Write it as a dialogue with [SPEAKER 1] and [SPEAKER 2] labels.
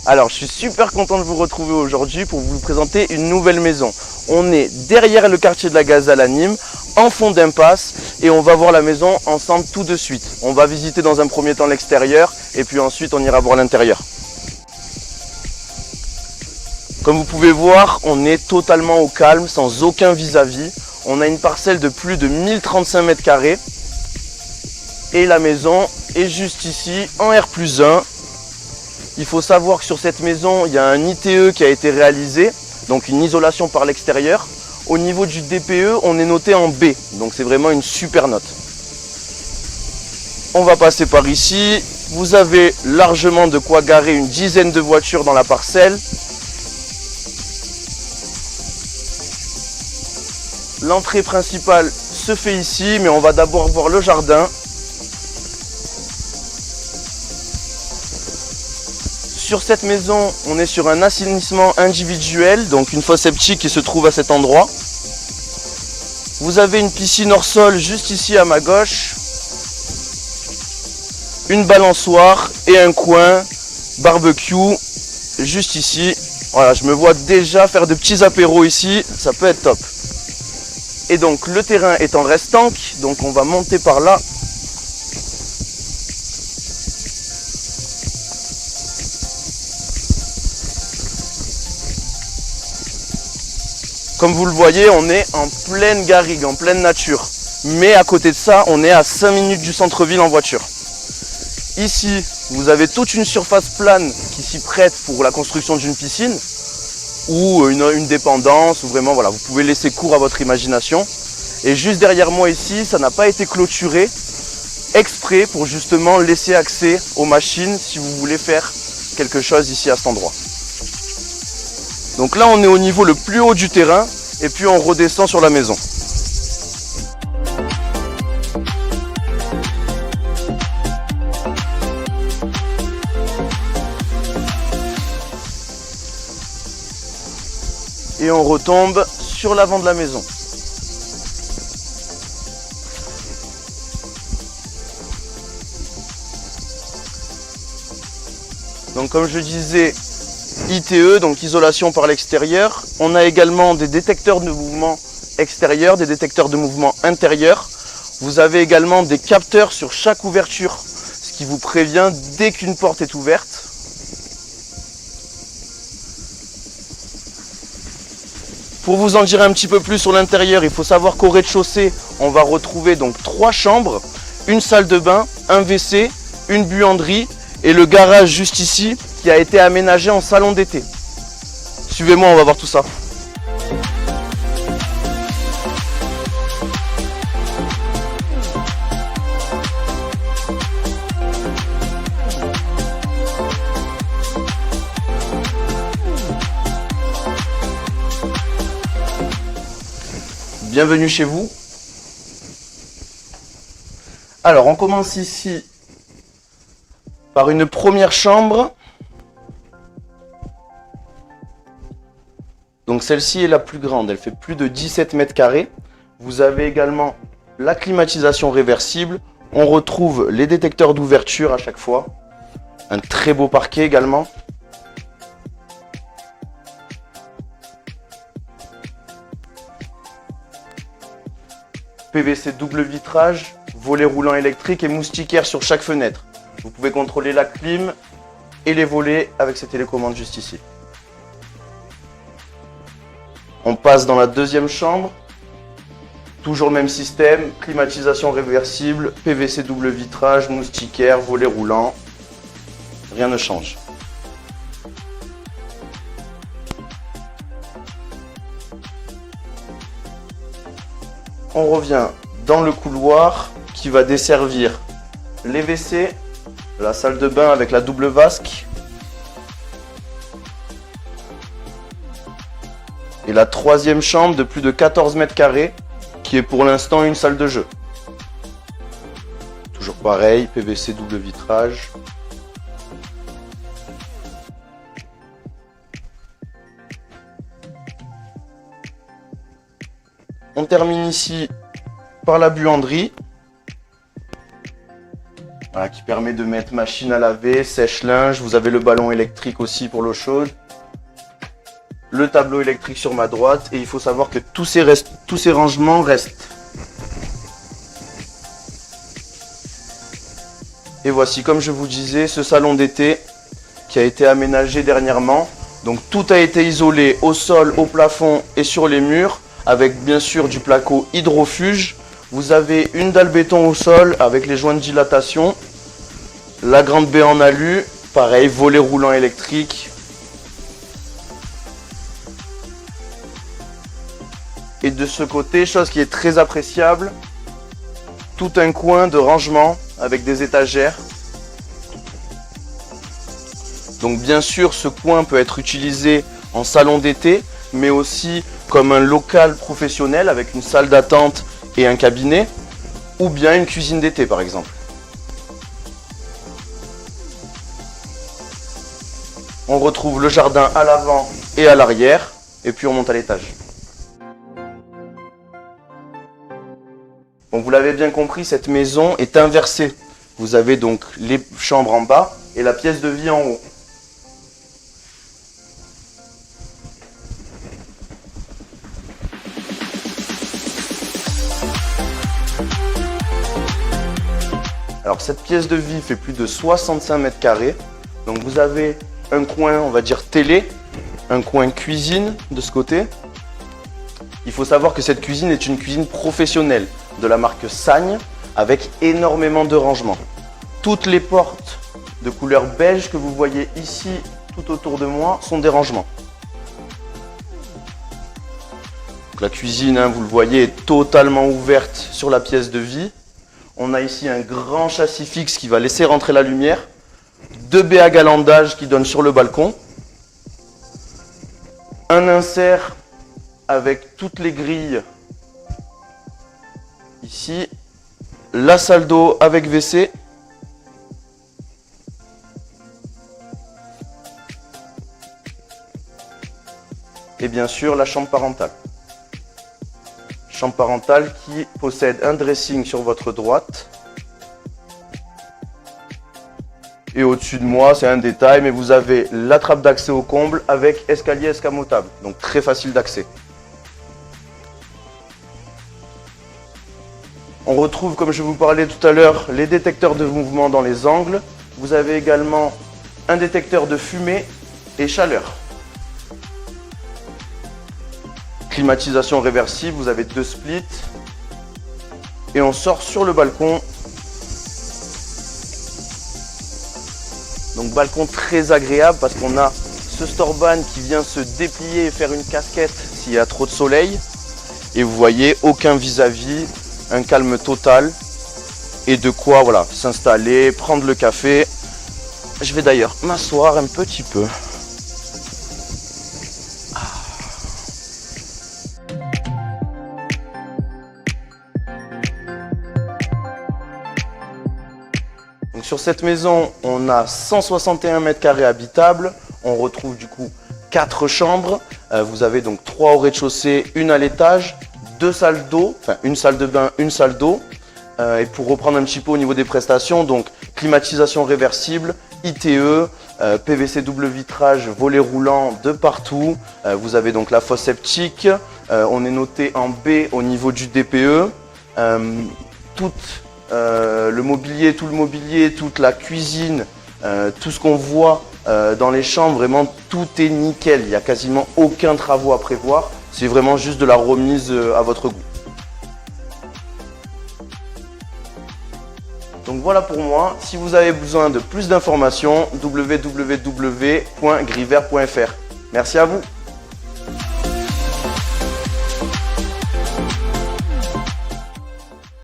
[SPEAKER 1] Alors, je suis super content de vous retrouver aujourd'hui pour vous présenter une nouvelle maison. On est derrière le quartier de la Gazelle à Nîmes, en fond d'impasse, et on va voir la maison ensemble tout de suite. On va visiter dans un premier temps l'extérieur, et puis ensuite on ira voir l'intérieur. Comme vous pouvez voir, on est totalement au calme, sans aucun vis-à-vis. On a une parcelle de plus de 1035 mètres carrés. Et la maison est juste ici, en R+1. Il faut savoir que sur cette maison, il y a un ITE qui a été réalisé, donc une isolation par l'extérieur. Au niveau du DPE, on est noté en B, donc c'est vraiment une super note. On va passer par ici. Vous avez largement de quoi garer une dizaine de voitures dans la parcelle. L'entrée principale se fait ici, mais on va d'abord voir le jardin. Sur cette maison, on est sur un assainissement individuel, donc une fosse septique qui se trouve à cet endroit. Vous avez une piscine hors sol juste ici à ma gauche. Une balançoire et un coin barbecue juste ici. Voilà, je me vois déjà faire de petits apéros ici, ça peut être top. Et donc le terrain est en rest-tank, donc on va monter par là. Comme vous le voyez, on est en pleine garrigue, en pleine nature. Mais à côté de ça, on est à 5 minutes du centre-ville en voiture. Ici, vous avez toute une surface plane qui s'y prête pour la construction d'une piscine ou une dépendance, ou vraiment, voilà, vous pouvez laisser cours à votre imagination. Et juste derrière moi ici, ça n'a pas été clôturé exprès pour justement laisser accès aux machines si vous voulez faire quelque chose ici à cet endroit. Donc là, on est au niveau le plus haut du terrain et puis on redescend sur la maison. Et on retombe sur l'avant de la maison. Donc comme je disais, ITE, donc isolation par l'extérieur. On a également des détecteurs de mouvement extérieur, des détecteurs de mouvement intérieur. Vous avez également des capteurs sur chaque ouverture, ce qui vous prévient dès qu'une porte est ouverte. Pour vous en dire un petit peu plus sur l'intérieur, il faut savoir qu'au rez-de-chaussée, on va retrouver donc 3 chambres, une salle de bain, un WC, une buanderie et le garage juste ici qui a été aménagé en salon d'été. Suivez-moi, on va voir tout ça. Bienvenue chez vous. Alors, on commence ici par une première chambre. Donc celle-ci est la plus grande, elle fait plus de 17 mètres carrés. Vous avez également la climatisation réversible. On retrouve les détecteurs d'ouverture à chaque fois. Un très beau parquet également. PVC double vitrage, volet roulant électrique et moustiquaire sur chaque fenêtre. Vous pouvez contrôler la clim et les volets avec ces télécommandes juste ici. On passe dans la deuxième chambre. Toujours le même système, climatisation réversible, PVC double vitrage, moustiquaire, volet roulant. Rien ne change. On revient dans le couloir qui va desservir les WC, la salle de bain avec la double vasque et la troisième chambre de plus de 14 mètres carrés qui est pour l'instant une salle de jeu. Toujours pareil, PVC double vitrage. On termine ici par la buanderie. Voilà, qui permet de mettre machine à laver, sèche-linge. Vous avez le ballon électrique aussi pour l'eau chaude. Le tableau électrique sur ma droite. Et il faut savoir que tous ces rangements restent. Et voici, comme je vous disais, ce salon d'été qui a été aménagé dernièrement. Donc tout a été isolé au sol, au plafond et sur les murs, avec bien sûr du placo hydrofuge. Vous avez une dalle béton au sol avec les joints de dilatation, la grande baie en alu, pareil, volet roulant électrique. Et de ce côté, chose qui est très appréciable, tout un coin de rangement avec des étagères. Donc bien sûr, ce coin peut être utilisé en salon d'été, mais aussi comme un local professionnel avec une salle d'attente et un cabinet, ou bien une cuisine d'été par exemple. On retrouve le jardin à l'avant et à l'arrière, et puis on monte à l'étage. Bon, vous l'avez bien compris, cette maison est inversée. Vous avez donc les chambres en bas et la pièce de vie en haut. Alors cette pièce de vie fait plus de 65 mètres carrés. Donc vous avez un coin, on va dire télé, un coin cuisine de ce côté. Il faut savoir que cette cuisine est une cuisine professionnelle de la marque Sagne avec énormément de rangements. Toutes les portes de couleur beige que vous voyez ici tout autour de moi sont des rangements. Donc la cuisine, vous le voyez, est totalement ouverte sur la pièce de vie. On a ici un grand châssis fixe qui va laisser rentrer la lumière. 2 baies à galandage qui donnent sur le balcon. Un insert avec toutes les grilles ici. La salle d'eau avec WC. Et bien sûr la chambre parentale. Chambre parentale qui possède un dressing sur votre droite. Et au-dessus de moi, c'est un détail, mais vous avez la trappe d'accès au comble avec escalier escamotable. Donc très facile d'accès. On retrouve, comme je vous parlais tout à l'heure, les détecteurs de mouvement dans les angles. Vous avez également un détecteur de fumée et chaleur. Climatisation réversible, vous avez 2 splits. Et on sort sur le balcon. Donc balcon très agréable parce qu'on a ce storban qui vient se déplier et faire une casquette s'il y a trop de soleil. Et vous voyez, aucun vis-à-vis, un calme total. Et de quoi voilà, s'installer, prendre le café. Je vais d'ailleurs m'asseoir un petit peu. Donc sur cette maison, on a 161 mètres carrés habitables. On retrouve du coup 4 chambres. Vous avez donc 3 au rez-de-chaussée, une à l'étage, 2 salles d'eau, enfin une salle de bain, une salle d'eau. Et pour reprendre un petit peu au niveau des prestations, donc climatisation réversible, ITE, PVC double vitrage, volet roulant de partout. Vous avez donc la fosse septique. On est noté en B au niveau du DPE. Tout le mobilier, toute la cuisine, tout ce qu'on voit dans les chambres, vraiment tout est nickel. Il n'y a quasiment aucun travaux à prévoir. C'est vraiment juste de la remise à votre goût. Donc voilà pour moi. Si vous avez besoin de plus d'informations, www.griver.fr. Merci à vous.